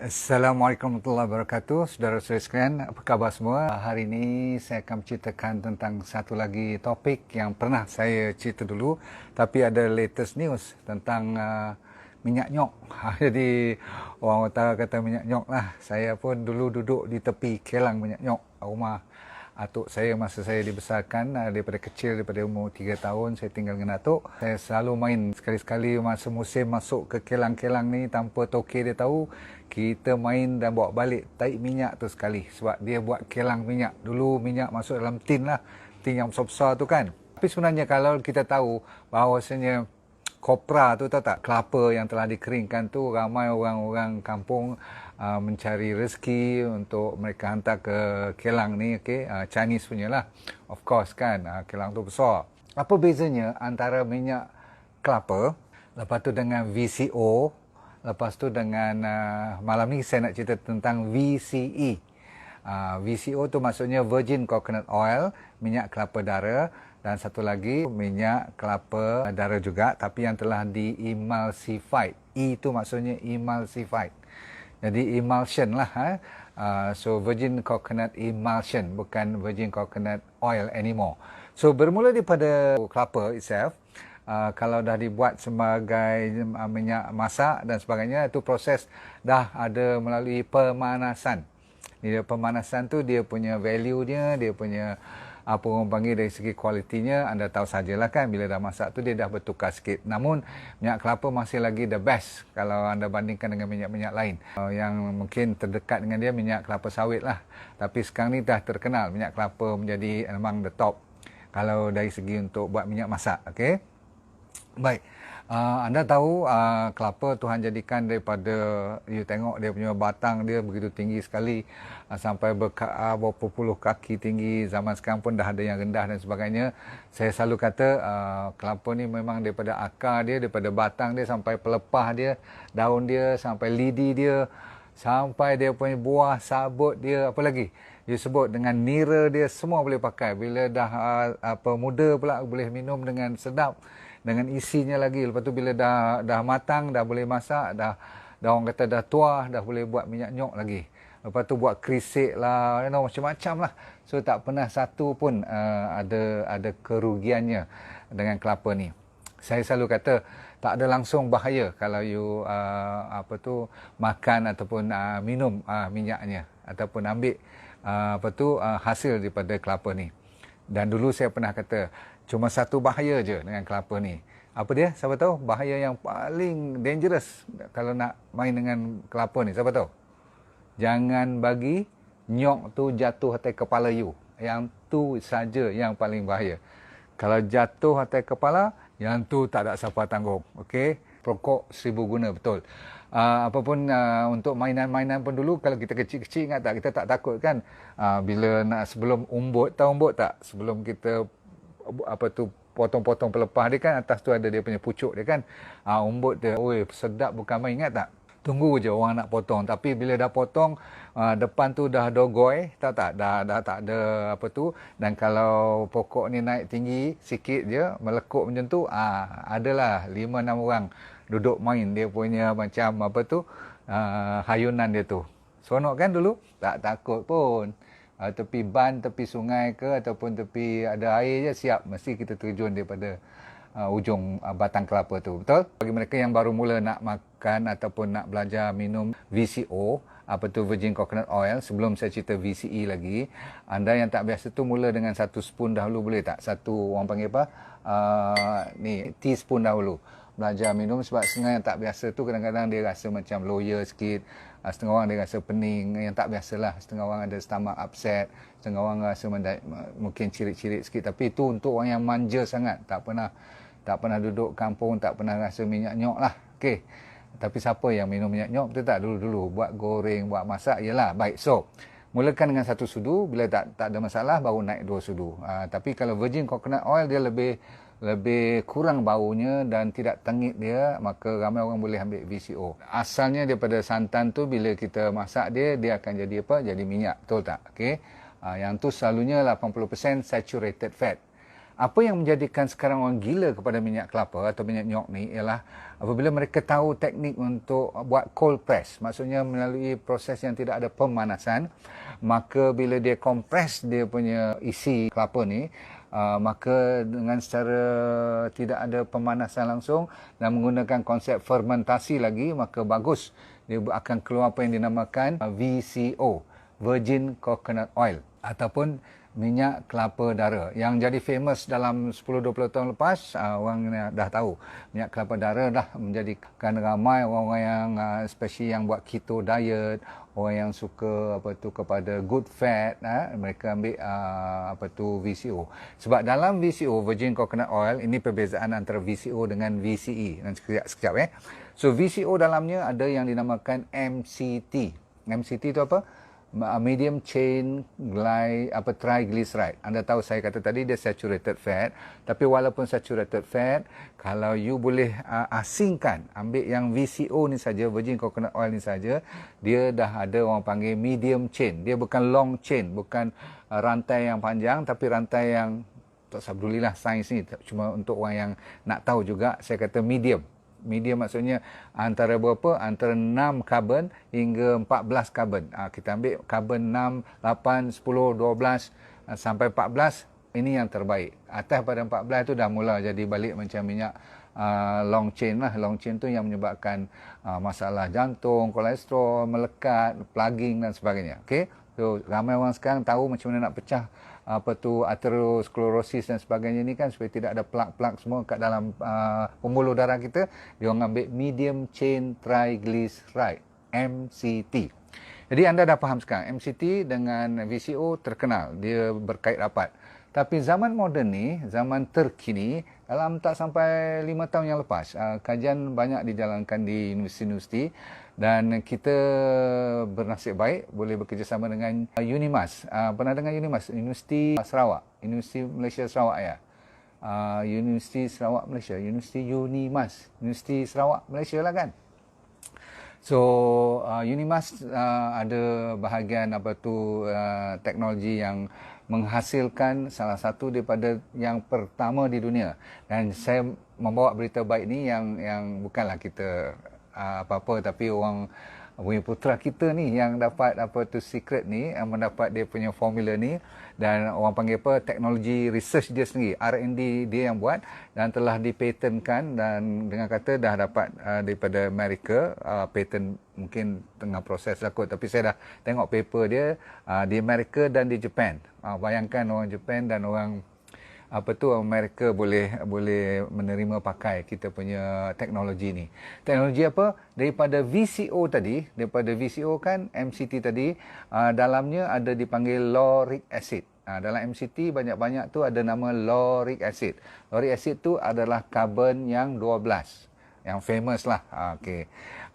Assalamualaikum warahmatullahi wabarakatuh. Saudara-saudara sekalian, apa khabar semua? Hari ini saya akan menceritakan tentang satu lagi topik yang pernah saya cerita dulu, tapi ada latest news tentang minyak nyok. Jadi orang utara kata minyak nyok lah. Saya pun dulu duduk di tepi kilang minyak nyok rumah atuk saya masa saya dibesarkan. Daripada kecil, daripada umur 3 tahun saya tinggal dengan atuk. Saya selalu main, sekali-sekali masa musim masuk ke kilang-kilang ni tanpa toke dia tahu, kita main dan bawa balik taik minyak tu sekali. Sebab dia buat kilang minyak. Dulu minyak masuk dalam tin lah, tin yang besar-besar tu kan. Tapi sebenarnya kalau kita tahu bahawasanya kopra tu, tahu tak, kelapa yang telah dikeringkan tu, ramai orang-orang kampung mencari rezeki untuk mereka hantar ke kilang ni, Chinese punya lah, of course kan, kilang tu besar. Apa bezanya antara minyak kelapa, lepas tu dengan VCO, lepas tu dengan malam ni saya nak cerita tentang VCE. VCO tu maksudnya Virgin Coconut Oil, minyak kelapa dara, dan satu lagi minyak kelapa dara juga tapi yang telah di-emulsified. E tu maksudnya emulsified. Jadi emulsion lah. So Virgin Coconut Emulsion, bukan Virgin Coconut Oil anymore. So bermula daripada kelapa itself. Kalau dah dibuat sebagai minyak masak dan sebagainya, itu proses dah ada melalui pemanasan. Dia pemanasan tu dia punya value dia punya apa orang panggil dari segi kualitinya, anda tahu sajalah kan, bila dah masak tu dia dah bertukar sikit. Namun minyak kelapa masih lagi the best kalau anda bandingkan dengan minyak-minyak lain. Yang mungkin terdekat dengan dia minyak kelapa sawit lah. Tapi sekarang ni dah terkenal minyak kelapa menjadi among the top kalau dari segi untuk buat minyak masak. Okey. Baik, anda tahu kelapa Tuhan jadikan daripada, you tengok dia punya batang dia begitu tinggi sekali, sampai berapa puluh kaki tinggi. Zaman sekarang pun dah ada yang rendah dan sebagainya. Saya selalu kata kelapa ni memang daripada akar dia, daripada batang dia sampai pelepah dia, daun dia, sampai lidi dia, sampai dia punya buah, sabut dia, apa lagi dia sebut, dengan nira dia, semua boleh pakai. Bila dah muda pula boleh minum dengan sedap, dengan isinya lagi. Lepas tu bila dah matang, dah boleh masak, dah orang kata dah tua, dah boleh buat minyak nyok lagi. Lepas tu buat krisik lah, macam-macam lah. So tak pernah satu pun ada kerugiannya dengan kelapa ni. Saya selalu kata tak ada langsung bahaya kalau you makan ataupun minum minyaknya ataupun ambil hasil daripada kelapa ni. Dan dulu saya pernah kata cuma satu bahaya je dengan kelapa ni. Apa dia? Siapa tahu? Bahaya yang paling dangerous kalau nak main dengan kelapa ni. Siapa tahu? Jangan bagi nyok tu jatuh atas kepala you. Yang tu saja yang paling bahaya. Kalau jatuh atas kepala, yang tu tak ada siapa tanggung. Okey? Pokok 1000 guna, betul. Apapun untuk mainan-mainan pun dulu kalau kita kecil-kecil, ingat tak, kita tak takut kan, bila nak sebelum umbut, tahu umbut tak, sebelum kita potong-potong pelepah dia kan, atas tu ada dia punya pucuk dia kan, umbut dia, sedap bukan main, ingat tak? Tunggu je orang nak potong, tapi bila dah potong, depan tu dah dogoi, tahu tak, dah tak ada dan kalau pokok ni naik tinggi sikit je, melekuk macam tu, adalah 5-6 orang duduk main dia punya macam hayunan dia tu. Seronok kan dulu? Tak takut pun. Tepi ban, tepi sungai ke ataupun tepi ada air je, siap mesti kita terjun daripada ujung batang kelapa tu. Betul? Bagi mereka yang baru mula nak makan ataupun nak belajar minum VCO, Virgin Coconut Oil, sebelum saya cerita VCE lagi, anda yang tak biasa tu mula dengan 1 spoon dahulu, boleh tak? Orang panggil apa? Teaspoon dahulu. Belajar minum, sebab setengah yang tak biasa tu kadang-kadang dia rasa macam loya sikit, setengah orang dia rasa pening, yang tak biasalah, setengah orang ada stomach upset, setengah orang rasa mungkin cirit-cirit sikit. Tapi itu untuk orang yang manja sangat, tak pernah duduk kampung, tak pernah rasa minyak nyok lah. Okey. Tapi siapa yang minum minyak nyok, betul tak, dulu-dulu buat goreng, buat masak, yalah. Baik, so mulakan dengan 1 sudu, bila tak ada masalah baru naik 2 sudu. Tapi kalau Virgin Coconut Oil dia lebih kurang baunya dan tidak tengit dia, maka ramai orang boleh ambil VCO. Asalnya daripada santan tu, bila kita masak dia akan jadi jadi minyak, betul tak? Okey. Yang tu selalunya 80% saturated fat. Apa yang menjadikan sekarang orang gila kepada minyak kelapa atau minyak nyok ni ialah apabila mereka tahu teknik untuk buat cold press, maksudnya melalui proses yang tidak ada pemanasan, maka bila dia kompres dia punya isi kelapa ni, maka dengan secara tidak ada pemanasan langsung dan menggunakan konsep fermentasi lagi, maka bagus dia akan keluar apa yang dinamakan VCO, Virgin Coconut Oil, ataupun minyak kelapa dara yang jadi famous dalam 10-20 tahun lepas. Orang dah tahu minyak kelapa dara dah menjadikan ramai orang-orang yang especially yang buat keto diet, orang yang suka kepada good fat, mereka ambil VCO. Sebab dalam VCO, Virgin Coconut Oil, ini perbezaan antara VCO dengan VCE. Nanti sekejap. So VCO dalamnya ada yang dinamakan MCT. MCT itu apa? Medium chain triglyceride. Anda tahu saya kata tadi dia saturated fat, tapi walaupun saturated fat, kalau you boleh asingkan, ambil yang VCO ni saja, Virgin Coconut Oil ni saja, dia dah ada orang panggil medium chain. Dia bukan long chain, bukan rantai yang panjang, tapi rantai yang tak sabarulilah sains ni, cuma untuk orang yang nak tahu juga, saya kata medium. Medium maksudnya antara berapa? Antara 6 karbon hingga 14 karbon. Kita ambil karbon 6, 8, 10, 12 sampai 14. Ini yang terbaik. Atas pada 14 tu dah mula jadi balik macam minyak long chain lah. Long chain tu yang menyebabkan masalah jantung, kolesterol, melekat, plugging dan sebagainya. Okay? So, ramai orang sekarang tahu macam mana nak pecah aterosklerosis dan sebagainya ni kan, supaya tidak ada plak-plak semua kat dalam pembuluh darah kita. Dia orang ambil medium chain triglyceride, MCT. Jadi anda dah faham sekarang, MCT dengan VCO terkenal, dia berkait rapat. Tapi zaman moden ni, zaman terkini, dalam tak sampai 5 tahun yang lepas, kajian banyak dijalankan di universiti-universiti dan kita bernasib baik boleh bekerjasama dengan UNIMAS. Pernah dengar UNIMAS? Universiti Sarawak, Universiti Malaysia Sarawak ya. Universiti Sarawak Malaysia, Universiti UNIMAS, Universiti Sarawak Malaysia lah kan. So UNIMAS ada bahagian teknologi yang menghasilkan salah satu daripada yang pertama di dunia, dan saya membawa berita baik ni yang bukanlah kita apa-apa, tapi orang punya putera kita ni yang dapat secret ni, mendapat dia punya formula ni, dan orang panggil teknologi research dia sendiri, R&D dia yang buat, dan telah dipatenkan, dan dengan kata dah dapat daripada Amerika, patent mungkin tengah proses lah kot, tapi saya dah tengok paper dia di Amerika dan di Japan. Bayangkan orang Japan dan orang Amerika boleh menerima pakai kita punya teknologi ni. Teknologi apa? Daripada VCO tadi, daripada VCO kan MCT tadi, dalamnya ada dipanggil lauric acid. Dalam MCT banyak-banyak tu ada nama lauric acid. Lauric acid tu adalah karbon yang 12. Yang famous lah.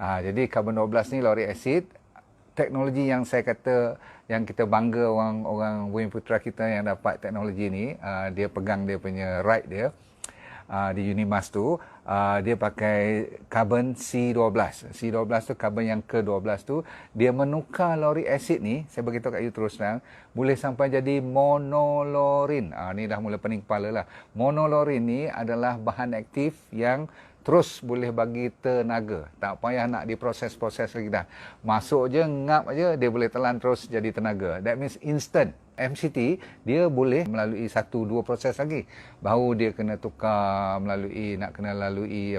Jadi karbon 12 ni lauric acid. Teknologi yang saya kata yang kita bangga orang Bumi Putra kita yang dapat teknologi ni, dia pegang dia punya right dia di UNIMAS tu, dia pakai karbon C12. C12 tu karbon yang ke-12 tu, dia menukar lauric acid ni, saya beritahu kat you terus terang, boleh sampai jadi monolorin. Ni dah mula pening kepala lah. Monolorin ni adalah bahan aktif yang terus boleh bagi tenaga. Tak payah nak diproses-proses lagi dah. Masuk je, ngap je, dia boleh telan terus jadi tenaga. That means instant. MCT, dia boleh melalui 1-2 proses lagi. Baru dia kena tukar nak kena lalui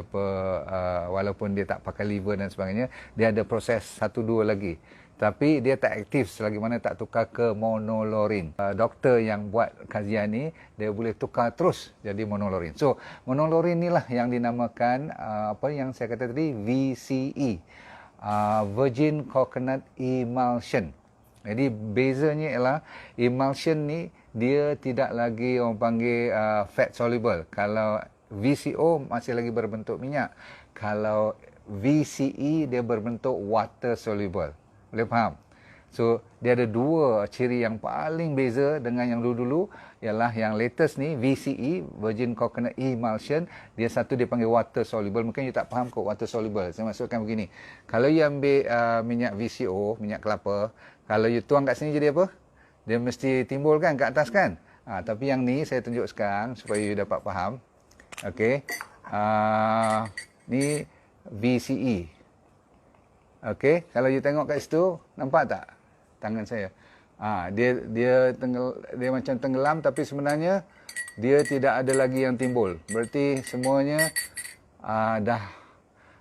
walaupun dia tak pakai liver dan sebagainya, dia ada proses 1-2 lagi. Tapi dia tak aktif selagi mana tak tukar ke monolorin. Doktor yang buat kajian ni, dia boleh tukar terus jadi monolorin. So, monolorin inilah yang dinamakan yang saya kata tadi, VCE, Virgin Coconut Emulsion. Jadi bezanya ialah emulsion ni dia tidak lagi orang panggil fat soluble. Kalau VCO masih lagi berbentuk minyak. Kalau VCE dia berbentuk water soluble. Boleh faham? So, dia ada 2 ciri yang paling beza dengan yang dulu-dulu, ialah yang latest ni, VCE, Virgin Coconut Emulsion, dia satu dia panggil water soluble. Mungkin you tak faham kot water soluble. Saya maksudkan begini, kalau you ambil minyak VCO, minyak kelapa, kalau you tuang kat sini jadi apa? Dia mesti timbul kan kat atas kan? Tapi yang ni saya tunjuk sekarang supaya you dapat faham. Okey. Ni VCE. Okey, kalau you tengok kat situ, nampak tak tangan saya? Dia macam tenggelam, tapi sebenarnya dia tidak ada lagi yang timbul. Berarti semuanya dah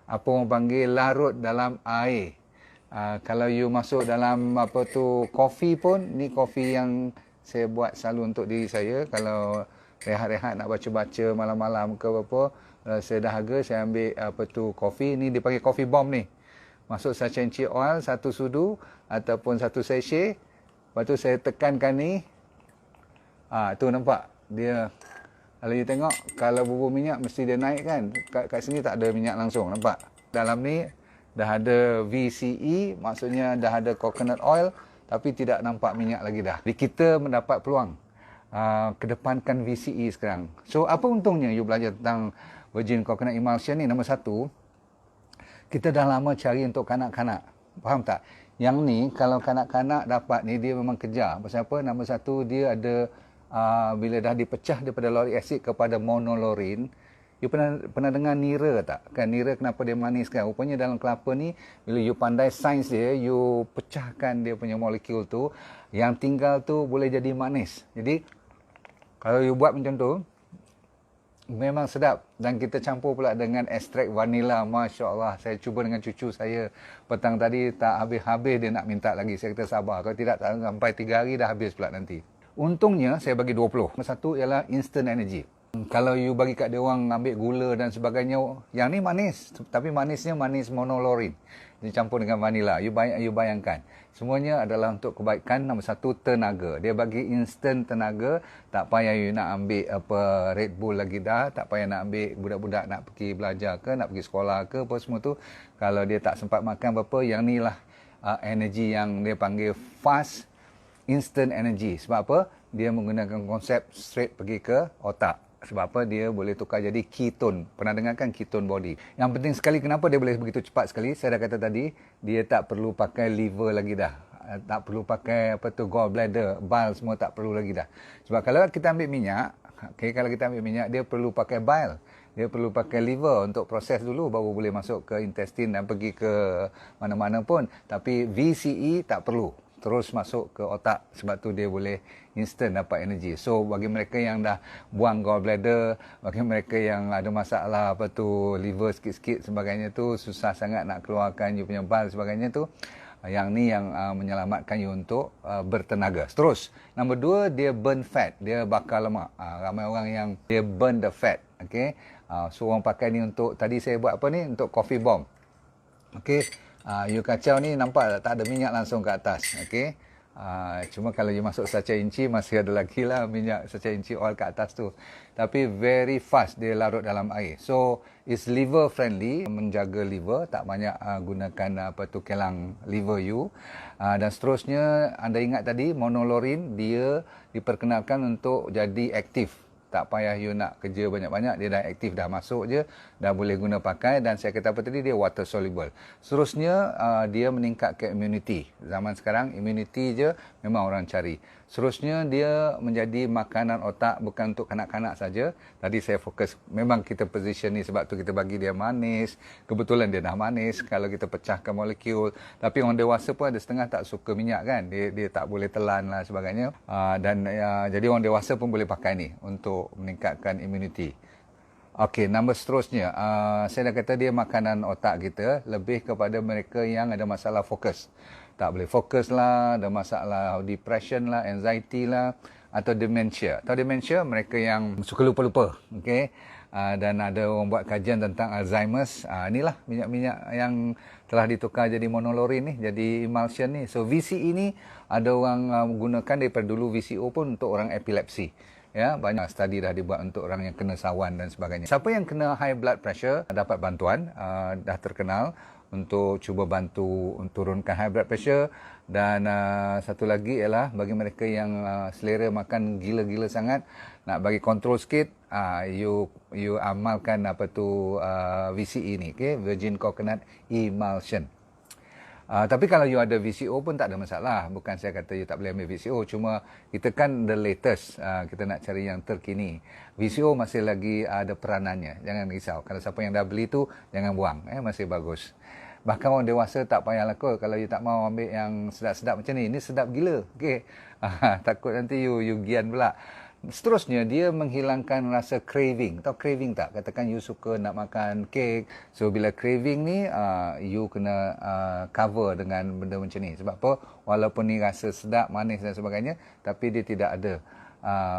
apa orang panggil larut dalam air. Kalau you masuk dalam kopi pun, ni kopi yang saya buat selalu untuk diri saya. Kalau rehat-rehat nak baca-baca malam-malam ke apa, saya dahaga, saya ambil kopi. Ni dia panggil coffee bomb ni. Masuk sachet oil, 1 sudu ataupun 1 sachet. Lepas tu saya tekankan ni. Tu nampak dia. Kalau you tengok, kalau bubur minyak mesti dia naik kan. Kat sini tak ada minyak langsung, nampak? Dalam ni dah ada VCE, maksudnya dah ada coconut oil, tapi tidak nampak minyak lagi dah. Jadi kita mendapat peluang kedepankan VCE sekarang. So apa untungnya you belajar tentang virgin coconut emulsion ni? Nombor satu, kita dah lama cari untuk kanak-kanak. Faham tak? Yang ni kalau kanak-kanak dapat ni, dia memang kejar. Pasal apa? Nombor satu, dia ada bila dah dipecah daripada lauric acid kepada monolorin. You pernah dengar nira tak? Kan nira kenapa dia manis kan? Rupanya dalam kelapa ni, bila you pandai sains dia, you pecahkan dia punya molekul tu, yang tinggal tu boleh jadi manis. Jadi kalau you buat macam tu, memang sedap. Dan kita campur pula dengan ekstrak vanila. Masya Allah, saya cuba dengan cucu saya petang tadi, tak habis-habis dia nak minta lagi. Saya kata sabar, kalau tidak sampai 3 hari dah habis pula nanti. Untungnya saya bagi 20. Satu ialah instant energy. Kalau you bagi kat dia orang ambil gula dan sebagainya, yang ni manis, tapi manisnya manis monolorin. Dicampur dengan vanila. You bayangkan. Semuanya adalah untuk kebaikan. Nombor satu, tenaga. Dia bagi instant tenaga. Tak payah you nak ambil Red Bull lagi dah. Tak payah nak ambil budak-budak nak pergi belajar ke, nak pergi sekolah ke, apa semua tu. Kalau dia tak sempat makan apa-apa, yang ni lah energy yang dia panggil fast instant energy. Sebab apa? Dia menggunakan konsep straight pergi ke otak. Sebab apa? Dia boleh tukar jadi ketone. Pernah dengar kan ketone body? Yang penting sekali, kenapa dia boleh begitu cepat sekali? Saya dah kata tadi, dia tak perlu pakai liver lagi dah. Tak perlu pakai gallbladder, bile semua tak perlu lagi dah. Sebab kalau kita ambil minyak, kalau kita ambil minyak, dia perlu pakai bile. Dia perlu pakai liver untuk proses dulu, baru boleh masuk ke intestine dan pergi ke mana-mana pun. Tapi VCE tak perlu. Terus masuk ke otak, sebab tu dia boleh instant dapat energi. So bagi mereka yang dah buang gallbladder, bagi mereka yang ada masalah liver sikit-sikit sebagainya tu, susah sangat nak keluarkan you punya bile sebagainya tu, yang ni yang menyelamatkan you untuk bertenaga. Terus, nombor 2, dia burn fat, dia bakar lemak. Ramai orang yang dia burn the fat. Okay? So orang pakai ni untuk, tadi saya buat apa ni, untuk coffee bomb. Okay? You kacau ni, nampak tak ada minyak langsung ke atas. Okay? Cuma kalau you masuk sachet inci, masih ada lagi lah minyak sachet inci oil kat atas tu. Tapi very fast dia larut dalam air. So it's liver friendly, menjaga liver, tak banyak gunakan kelang liver you. Dan seterusnya, anda ingat tadi monolorin, dia diperkenalkan untuk jadi aktif. Tak payah you nak kerja banyak-banyak, dia dah aktif, dah masuk je, dah boleh guna pakai. Dan saya kata apa tadi, dia water soluble. Seterusnya, dia meningkatkan immunity. Zaman sekarang, immunity je memang orang cari. Seterusnya, dia menjadi makanan otak, bukan untuk kanak-kanak saja. Tadi saya fokus, memang kita position ni sebab tu kita bagi dia manis. Kebetulan dia dah manis, kalau kita pecahkan molekul. Tapi orang dewasa pun ada setengah tak suka minyak kan. Dia tak boleh telan lah sebagainya. Jadi orang dewasa pun boleh pakai ni untuk meningkatkan immunity. Okey, nombor seterusnya, saya dah kata dia makanan otak kita, lebih kepada mereka yang ada masalah fokus. Tak boleh fokus lah, ada masalah depression lah, anxiety lah, atau dementia. Atau dementia, mereka yang suka lupa-lupa. Okay? Dan ada orang buat kajian tentang Alzheimer's. Inilah minyak-minyak yang telah ditukar jadi monolorin ni, jadi emulsion ni. So VCE ni ada orang gunakan daripada dulu, VCO pun untuk orang epilepsi. Ya, banyak studi dah dibuat untuk orang yang kena sawan dan sebagainya. Siapa yang kena high blood pressure dapat bantuan, dah terkenal untuk cuba bantu turunkan high blood pressure. Dan satu lagi ialah bagi mereka yang selera makan gila-gila sangat, nak bagi kontrol sikit, you amalkan VCE ni, okay? Virgin Coconut Emulsion. Tapi kalau you ada VCO pun tak ada masalah. Bukan saya kata you tak boleh ambil VCO. Cuma kita kan the latest. Kita nak cari yang terkini. VCO masih lagi ada peranannya. Jangan risau. Kalau siapa yang dah beli tu, jangan buang. Masih bagus. Bahkan orang dewasa tak payahlah kot. Kalau you tak mau ambil yang sedap-sedap macam ni. Ini sedap gila. Okay. Takut nanti you gian pula. Seterusnya, dia menghilangkan rasa craving. Tahu craving tak? Katakan you suka nak makan kek. So, bila craving ni, you kena cover dengan benda macam ni. Sebab apa? Walaupun ni rasa sedap, manis dan sebagainya, tapi dia tidak ada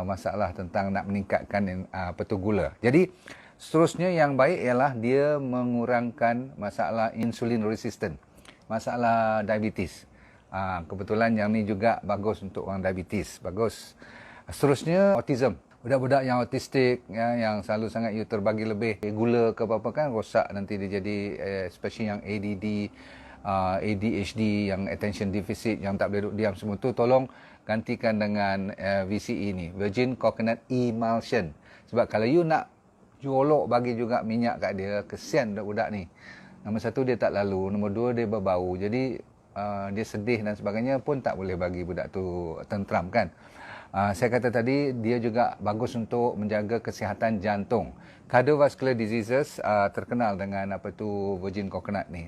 masalah tentang nak meningkatkan gula. Jadi, seterusnya yang baik ialah dia mengurangkan masalah insulin resistant. Masalah diabetes. Kebetulan yang ni juga bagus untuk orang diabetes. Bagus. Seterusnya, autism. Budak-budak yang autistik, yang selalu sangat you terbagi lebih gula ke apa-apa kan, rosak nanti dia jadi, especially yang ADD, ADHD, yang attention deficit, yang tak boleh duduk diam semua tu, tolong gantikan dengan VCE ni, Virgin Coconut Emulsion. Sebab kalau you nak jolok bagi juga minyak kat dia, kesian budak-budak ni. Nombor satu, dia tak lalu. Nombor dua, dia berbau. Jadi, dia sedih dan sebagainya pun tak boleh bagi budak tu tentram kan. Saya kata tadi, dia juga bagus untuk menjaga kesihatan jantung. Cardiovascular diseases terkenal dengan virgin coconut ni.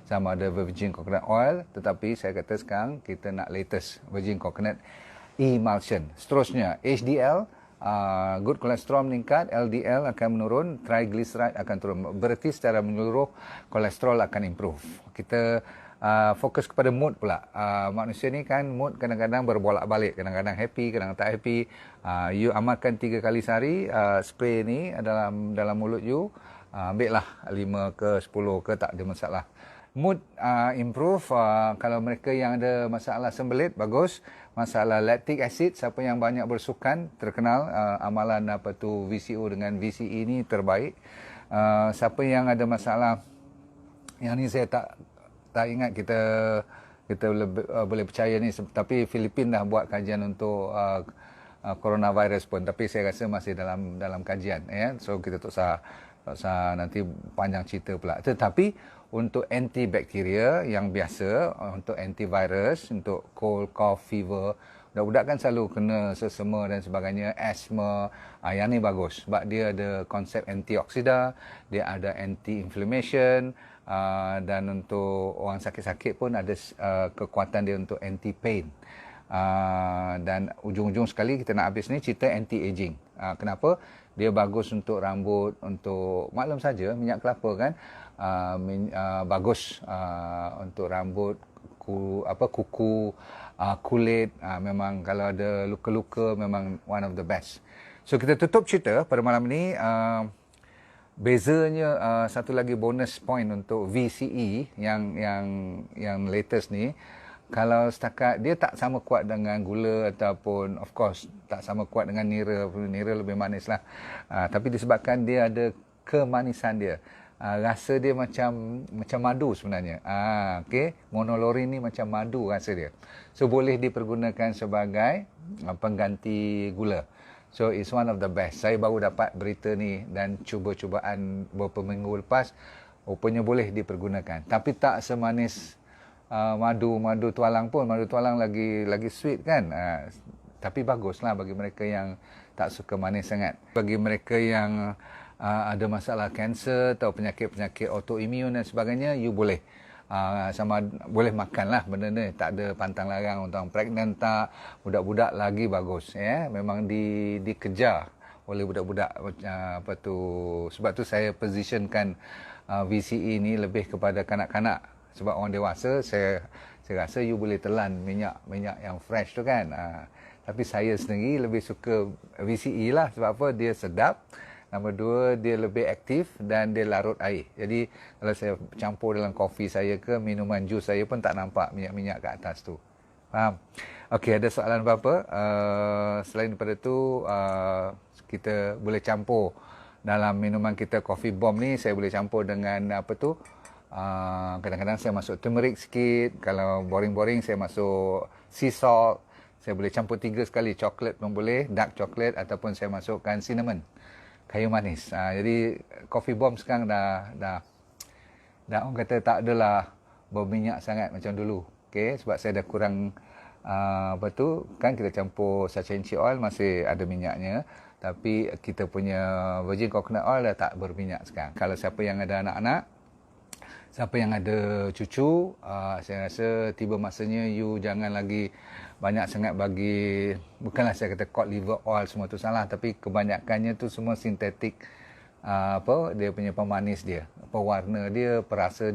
Sama ada virgin coconut oil, tetapi saya kata sekarang kita nak latest virgin coconut emulsion. Seterusnya, HDL, good cholesterol meningkat, LDL akan menurun, triglyceride akan turun. Berarti secara menyeluruh, kolesterol akan improve. Kita fokus kepada mood pula. Manusia ni kan mood kadang-kadang berbolak-balik, kadang-kadang happy, kadang-kadang tak happy. You amalkan 3 kali sehari spray ni dalam mulut you, ambil lah 5 ke 10 ke, tak ada masalah. Mood improve. Kalau mereka yang ada masalah sembelit, bagus. Masalah lactic acid, siapa yang banyak bersukan, terkenal amalan VCO dengan VCE ni terbaik. Siapa yang ada masalah, yang ni saya tak ingat kita boleh percaya ni, tapi Filipin dah buat kajian untuk coronavirus pun, tapi saya rasa masih dalam kajian, so kita tak usah nanti panjang cerita pula. Tetapi untuk antibakteria yang biasa, untuk antivirus, untuk cold, cough, fever, budak-budak kan selalu kena sesama dan sebagainya, asma, yang ni bagus sebab dia ada konsep antioksida, dia ada anti-inflammation, dan untuk orang sakit-sakit pun ada kekuatan dia untuk anti-pain. Dan ujung-ujung sekali kita nak habis ni cerita anti-aging. Kenapa? Dia bagus untuk rambut, untuk maklum saja minyak kelapa kan, bagus untuk rambut, kuku, kulit. Memang kalau ada luka-luka memang one of the best. So kita tutup cerita pada malam ni. Bezanya satu lagi bonus point untuk VCE yang latest ni, kalau setakat dia tak sama kuat dengan gula ataupun of course tak sama kuat dengan nira lebih manis lah, tapi disebabkan dia ada kemanisan dia, rasa dia macam madu sebenarnya. Okay, monolorin ni macam madu rasa dia, so boleh dipergunakan sebagai pengganti gula. So, it's one of the best. Saya baru dapat berita ni dan cuba-cubaan beberapa minggu lepas, rupanya boleh dipergunakan. Tapi tak semanis madu tualang pun. Madu tualang lagi sweet kan. Tapi baguslah bagi mereka yang tak suka manis sangat. Bagi mereka yang ada masalah kanser atau penyakit-penyakit autoimun dan sebagainya, you boleh. Boleh makan lah benda ni, tak ada pantang larang. Untuk pregnant tak, budak-budak lagi bagus, memang dikejar oleh budak-budak, sebab tu saya positionkan VCE ni lebih kepada kanak-kanak. Sebab orang dewasa, saya rasa you boleh telan minyak yang fresh tu kan, tapi saya sendiri lebih suka VCE lah. Sebab apa? Dia sedap. Nombor dua, dia lebih aktif dan dia larut air. Jadi, kalau saya campur dalam kopi saya ke minuman jus saya pun tak nampak minyak-minyak kat atas tu. Faham? Okey, ada soalan apa-apa? Selain daripada tu, kita boleh campur dalam minuman kita, coffee bomb ni, saya boleh campur dengan kadang-kadang saya masuk turmeric sikit. Kalau boring-boring, saya masuk sea salt. Saya boleh campur 3 sekali. Coklat pun boleh, dark chocolate, ataupun saya masukkan cinnamon, kayu manis. Jadi coffee bomb sekarang dah orang kata tak adalah berminyak sangat macam dulu. Okey, sebab saya dah kurang apa tu, kan kita campur Sanchez oil masih ada minyaknya, tapi kita punya virgin coconut oil dah tak berminyak sekarang. Kalau siapa yang ada anak-anak, siapa yang ada cucu, saya rasa tiba masanya you jangan lagi banyak sangat bagi, bukanlah saya kata cod liver oil semua tu salah, tapi kebanyakannya tu semua sintetik, apa dia punya pemanis dia, pewarna dia, perasa dia.